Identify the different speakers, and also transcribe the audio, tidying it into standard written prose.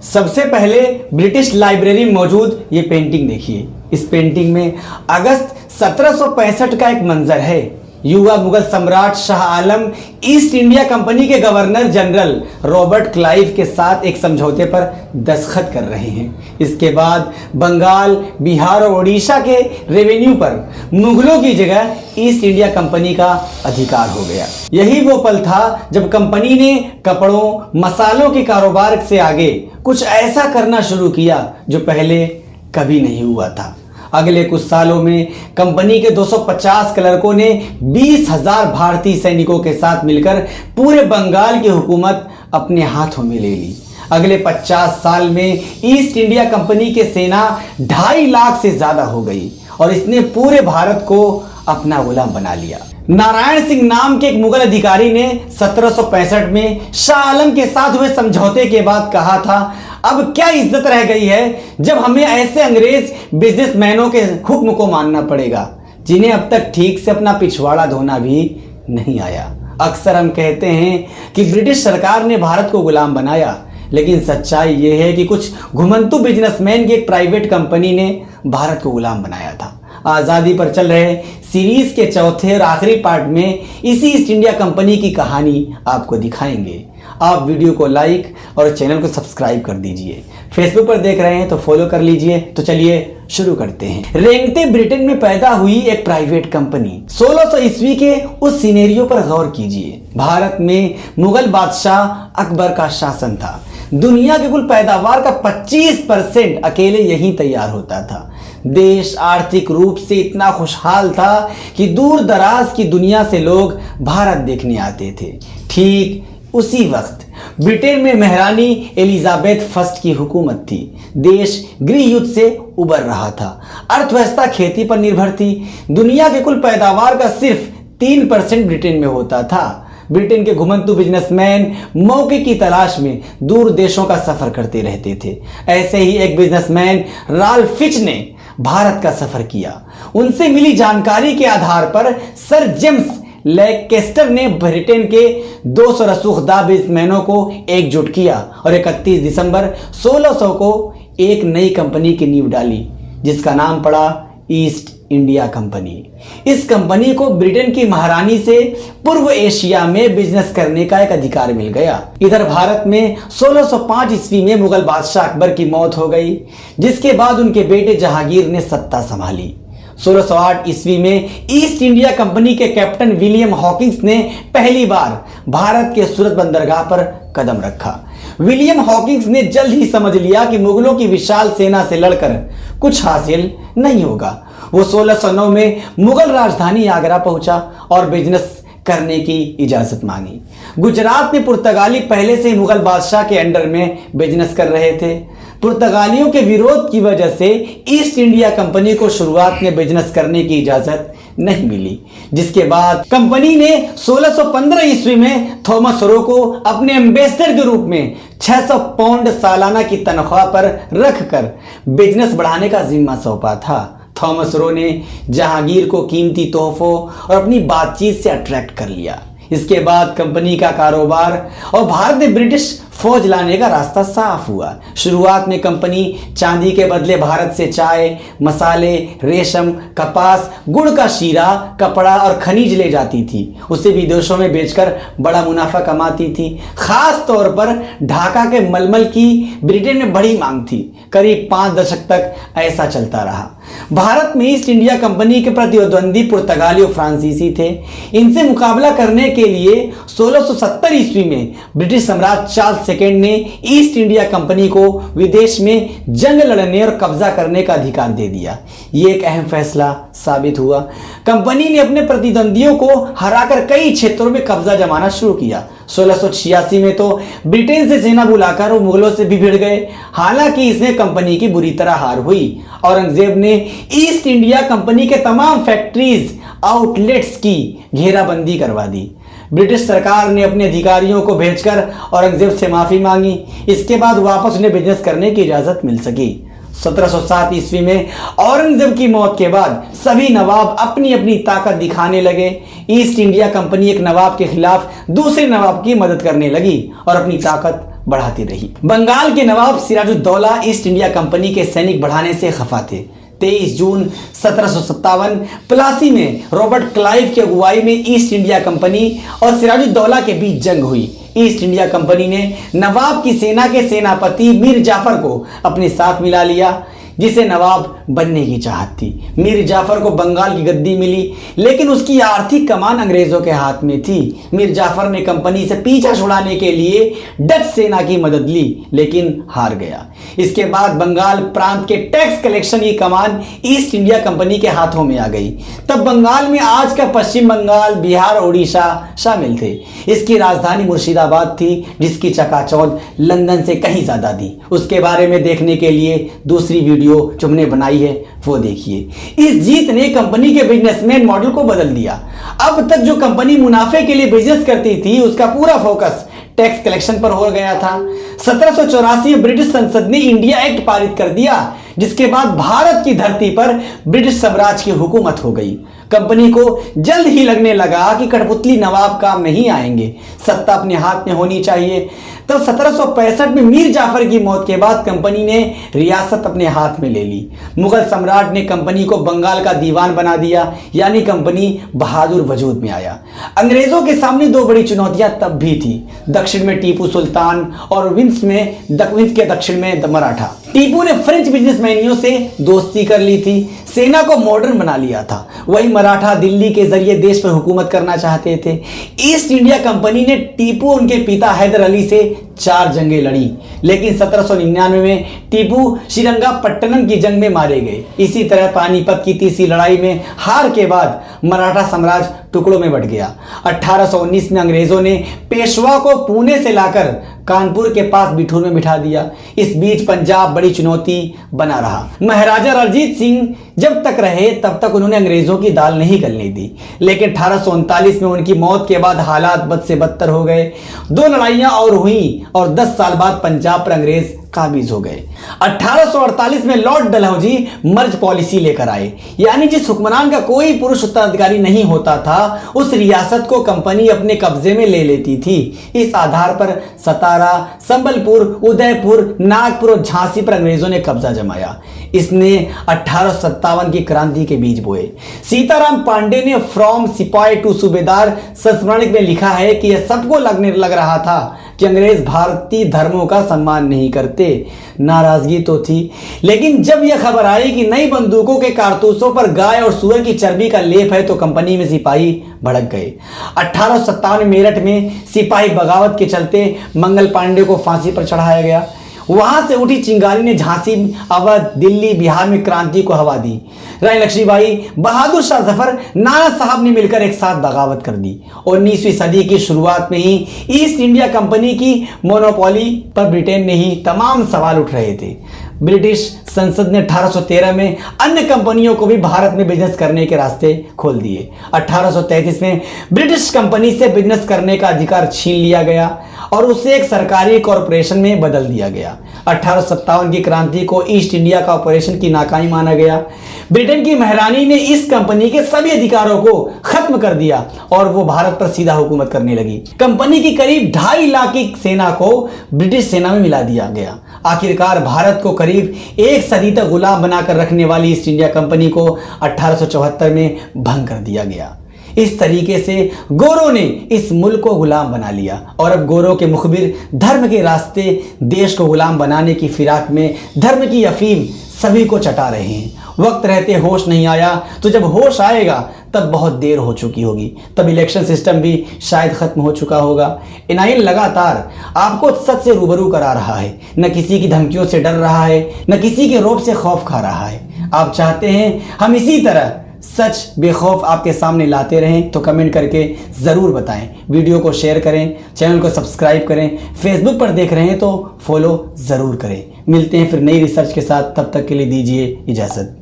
Speaker 1: सबसे पहले British library में मौजूद ये पेंटिंग देखिए। इस पेंटिंग में अगस्त 1765 का एक मंजर है। युवा मुगल सम्राट Shah Alam east India company के गवर्नर जनरल रॉबर्ट क्लाइव के साथ एक समझौते पर दस्तखत कर रहे हैं। इसके बाद बंगाल, बिहार और ओडिशा के रेवेन्यू पर मुगलों की जगह ईस्ट इंडिया कंपनी का अधिकार हो गया। यही वो पल था जब कंपनी ने कपड़ों, मसालों के कारोबार से आगे कुछ ऐसा करना शुरू किया जो पहले कभी नहीं हुआ था। अगले कुछ सालों में कंपनी के 250 क्लर्कों ने 20,000 भारतीय सैनिकों के साथ मिलकर पूरे बंगाल की हुकूमत अपने हाथों में ले ली। अगले 50 साल में ईस्ट इंडिया कंपनी की सेना 2.5 लाख से ज्यादा हो गई और इसने पूरे भारत को अपना गुलाम बना लिया। नारायण सिंह नाम के एक मुगल अधिकारी ने 1765 में शाह आलम के साथ हुए समझौते के बाद कहा था, अब क्या इज्जत रह गई है जब हमें ऐसे अंग्रेज बिजनेसमैनों के हुक्म को मानना पड़ेगा जिन्हें अब तक ठीक से अपना पिछवाड़ा धोना भी नहीं आया। अक्सर हम कहते हैं कि ब्रिटिश सरकार ने भारत को गुलाम बनाया, लेकिन सच्चाई यह है कि कुछ घुमंतू बिजनेसमैन की एक प्राइवेट कंपनी ने भारत को गुलाम बनाया था। आज़ादी पर चल रहे सीरीज के चौथे और आखिरी पार्ट में इसी ईस्ट इंडिया कंपनी की कहानी आपको दिखाएंगे। आप वीडियो को लाइक और चैनल को सब्सक्राइब कर दीजिए। फेसबुक पर देख रहे हैं तो फॉलो कर लीजिए। तो चलिए शुरू करते हैं। रेंगते ब्रिटेन में पैदा हुई एक प्राइवेट कंपनी। 1600 ईस्वी के उस सिनेरियो पर गौर कीजिए। भारत में मुगल बादशाह अकबर का शासन था। दुनिया के कुल पैदावार का 25% अकेले यहीं तैयार होता था। देश आर्थिक रूप से इतना खुशहाल था कि दूर दराज की दुनिया से लोग भारत देखने आते थे। ठीक उसी वक्त ब्रिटेन में महारानी एलिजाबेथ फर्स्ट की हुकूमत थी। देश गृह युद्ध से उबर रहा था। अर्थव्यवस्था खेती पर निर्भर थी। दुनिया के कुल पैदावार का सिर्फ 3% ब्रिटेन में होता था। ब्रिटेन के घुमंतू बिजनेसमैन मौके की तलाश में दूर देशों का सफर करते रहते थे। ऐसे ही एक बिजनेसमैन राल्फ फिच ने भारत का सफर किया। उनसे मिली जानकारी के आधार पर सर जेम्स लैंकेस्टर ने ब्रिटेन के 200 रसूखदार बिजनेसमैनों को एकजुट किया और 31 दिसंबर 1600 को एक नई कंपनी की नींव डाली, जिसका नाम पड़ा ईस्ट इंडिया कंपनी। इस कंपनी को ब्रिटेन की महारानी से पूर्व एशिया में बिजनेस करने का एक अधिकार मिल गया। इधर भारत में 1605 ईस्वी में मुगल बादशाह अकबर की मौत हो गई, जिसके बाद उनके बेटे जहांगीर ने सत्ता संभाली। 1608 ईस्वी में ईस्ट इंडिया कंपनी के कैप्टन विलियम हॉकिंस ने पहली बार भारत के सूरत बंदरगाह पर कदम रखा। विलियम हॉकिंस ने जल्द ही समझ लिया कि मुगलों की विशाल सेना से लड़कर कुछ हासिल नहीं होगा। वो 1609 में मुगल राजधानी आगरा पहुंचा और बिजनेस करने की इजाजत मांगी। गुजरात में पुर्तगाली पहले से ही मुगल बादशाह के अंडर में बिजनेस कर रहे थे। पुर्तगालियों के विरोध की वजह से ईस्ट इंडिया कंपनी को शुरुआत में बिजनेस करने की इजाजत नहीं मिली, जिसके बाद कंपनी ने 1615 ईस्वी में थॉमस रो को अपने एम्बेसडर के रूप में 600 पाउंड सालाना की तनख्वाह पर रखकर बिजनेस बढ़ाने का जिम्मा सौंपा था। थॉमस रो ने जहांगीर को कीमती तोहफों और अपनी बातचीत से अट्रैक्ट कर लिया। इसके बाद कंपनी का कारोबार और भारत में ब्रिटिश फौज लाने का रास्ता साफ हुआ। शुरुआत में कंपनी चांदी के बदले भारत से चाय, मसाले, रेशम, कपास, गुड़ का शीरा, कपड़ा और खनिज ले जाती थी। उसे विदेशों में बेचकर बड़ा मुनाफा कमाती थी। खास तौर पर ढाका के मलमल की ब्रिटेन में बड़ी मांग थी। करीब 5 दशक तक ऐसा चलता रहा। भारत में ईस्ट इंडिया कंपनी के प्रतिद्वंदी पुर्तगाली और फ्रांसीसी थे। इनसे मुकाबला करने के लिए 1670 ईस्वी में ब्रिटिश सम्राट चार्ल्स सेकेंड ने ईस्ट इंडिया कंपनी को विदेश में जंग लड़ने और कब्जा करने का अधिकार दे दिया। ये एक अहम फैसला साबित हुआ। कंपनी ने अपने प्रतिद्वंदियों को हराकर कई क्षेत्रों में कब्जा जमाना शुरू किया। 1686 में तो ब्रिटेन से सेना बुलाकर वो मुगलों से भी भिड़ गए। हालांकि इसमें कंपनी की बुरी तरह हार हुई। औरंगजेब ने ईस्ट इंडिया कंपनी के तमाम फैक्ट्रीज, आउटलेट्स की घेराबंदी करवा दी। ब्रिटिश सरकार ने अपने अधिकारियों को भेजकर औरंगजेब से माफी मांगी। इसके बाद वापस उन्हें बिजनेस करने की इजाजत मिल सकी। 1707 ईस्वी में औरंगजेब की मौत के बाद सभी नवाब अपनी अपनी ताकत दिखाने लगे। ईस्ट इंडिया कंपनी एक नवाब के खिलाफ दूसरे नवाब की मदद करने लगी और अपनी ताकत बढ़ाती रही। बंगाल के नवाब सिराजुद्दौला ईस्ट इंडिया कंपनी के सैनिक बढ़ाने से खफा थे। 23 जून 1757 प्लासी में रॉबर्ट क्लाइव की अगुवाई में ईस्ट इंडिया कंपनी और सिराजुद्दौला के बीच जंग हुई। ईस्ट इंडिया कंपनी ने नवाब की सेना के सेनापति मीर जाफर को अपने साथ मिला लिया, जिसे नवाब बनने की चाहत थी। मीर जाफर को बंगाल की गद्दी मिली, लेकिन उसकी आर्थिक कमान अंग्रेजों के हाथ में थी। मीर जाफर ने कंपनी से पीछा छुड़ाने के लिए डच सेना की मदद ली, लेकिन हार गया। इसके बाद बंगाल प्रांत के टैक्स कलेक्शन की कमान ईस्ट इंडिया कंपनी के हाथों में आ गई। तब बंगाल में आज का पश्चिम बंगाल, बिहार, उड़ीसा शामिल थे। इसकी राजधानी मुर्शिदाबाद थी, जिसकी चकाचौंध लंदन से कहीं ज्यादा थी। उसके बारे में देखने के लिए दूसरी वीडियो जो हमने बनाई है वो देखिए। इस जीत ने कंपनी के बिजनेसमैन मॉडल को बदल दिया। अब तक जो कंपनी मुनाफे के लिए बिजनेस करती थी, उसका पूरा फोकस टैक्स कलेक्शन पर हो गया था। 1784 में ब्रिटिश संसद ने इंडिया एक्ट पारित कर दिया, जिसके बाद भारत की धरती पर ब्रिटिश साम्राज्य की हुकूमत हो गई। कंपनी को जल्द ही लगने लगा कि कठपुतली नवाब काम नहीं आएंगे, सत्ता अपने हाथ में होनी चाहिए। तब 1765 में मीर जाफर की मौत के बाद कंपनी ने रियासत अपने हाथ में ले ली। मुगल सम्राट ने कंपनी को बंगाल का दीवान बना दिया, यानी कंपनी बहादुर वजूद में आया। अंग्रेजों के सामने दो बड़ी चुनौतियां तब भी थी। दक्षिण में टीपू सुल्तान और विंध्य के दक्षिण में मराठा। टीपू ने फ्रेंच बिजनेसमैनियों से दोस्ती कर ली थी, सेना को मॉडर्न बना लिया था। वही मराठा दिल्ली के जरिए देश पर हुकूमत करना चाहते थे। ईस्ट इंडिया कंपनी ने टीपू और उनके पिता हैदर अली से 4 जंगें लड़ी, लेकिन 1799 में टीपू श्रीरंगपट्टनम की जंग में मारे गए। इसी तरह पानीपत की तीसरी लड़ाई में हार के बाद मराठा साम्राज्य टुकड़ों में बंट गया। 1819 में अंग्रेजों ने पेशवा को पुणे से लाकर कानपुर के पास बिठूर में बिठा दिया। इस बीच पंजाब बड़ी चुनौती बना रहा। महाराजा रणजीत सिंह जब तक रहे तब तक उन्होंने अंग्रेजों की दाल नहीं गलने दी, लेकिन 1839 में उनकी मौत के बाद हालात बद से बदतर हो गए। 2 लड़ाइयां और हुई और 10 साल बाद पंजाब पर अंग्रेज काबिज हो गए। 1848 में लॉर्ड डलहौजी मर्ज पॉलिसी लेकर आए, यानी जिस हुक्मरान का कोई पुरुष उत्तराधिकारी नहीं होता था, उस रियासत को कंपनी अपने कब्जे में ले लेती थी। इस आधार पर सतारा, संबलपुर, उदयपुर, नागपुर और झांसी पर अंग्रेजों ने कब्जा जमाया। इसने 1857 की क्रांति के बीज बोए। सीताराम पांडे ने फ्रॉम सिपाही टू सूबेदार संस्मरणिक में लिखा है कि यह सबको लग रहा था कि अंग्रेज भारतीय धर्मों का सम्मान नहीं करते। नाराजगी तो थी, लेकिन जब यह खबर आई कि नई बंदूकों के कारतूसों पर गाय और सूअर की चर्बी का लेप है, तो कंपनी में सिपाही भड़क गए। 1857 में मेरठ में सिपाही बगावत के चलते मंगल पांडे को फांसी पर चढ़ाया गया। वहां से उठी चिंगारी ने झांसी, अवध, दिल्ली, बिहार में क्रांति को हवा दी। रानी लक्ष्मीबाई, बहादुर शाह जफर, नाना साहब ने मिलकर एक साथ बगावत कर दी। 19वीं सदी की शुरुआत में ही ईस्ट इंडिया कंपनी की मोनोपोली पर ब्रिटेन ने ही तमाम सवाल उठ रहे थे। ब्रिटिश संसद ने 1813 में अन्य कंपनियों को भी भारत में बिजनेस करने के रास्ते खोल दिए। 1833 में ब्रिटिश कंपनी से बिजनेस करने का अधिकार छीन लिया गया और उसे एक सरकारी कॉरपोरेशन में बदल दिया गया। 1857 की क्रांति को ईस्ट इंडिया कॉरपोरेशन की नाकामी माना गया। ब्रिटेन की महारानी ने इस कंपनी के सभी अधिकारों को खत्म कर दिया और वो भारत पर सीधा हुकूमत करने लगी। कंपनी की करीब 2.5 लाख की सेना को ब्रिटिश सेना में मिला दिया गया। आखिरकार भारत को करीब 1 सदी तक गुलाम बनाकर रखने वाली ईस्ट इंडिया कंपनी को 1874 में भंग कर दिया गया। इस तरीके से गोरों ने इस मुल्क को गुलाम बना लिया और अब गोरों के मुखबिर धर्म के रास्ते देश को गुलाम बनाने की फिराक में धर्म की अफीम सभी को चटा रहे हैं। वक्त रहते होश नहीं आया, तो जब होश आएगा तब बहुत देर हो चुकी होगी। तब इलेक्शन सिस्टम भी शायद खत्म हो चुका होगा। NIN लगातार आपको सच से रूबरू करा रहा है, न किसी की धमकियों से डर रहा है, न किसी के रौब से खौफ खा रहा है। आप चाहते हैं हम इसी तरह सच बेखौफ आपके सामने लाते रहें, तो कमेंट करके ज़रूर बताएं। वीडियो को शेयर करें, चैनल को सब्सक्राइब करें। फेसबुक पर देख रहे हैं तो फॉलो ज़रूर करें। मिलते हैं फिर नई रिसर्च के साथ, तब तक के लिए दीजिए इजाज़त।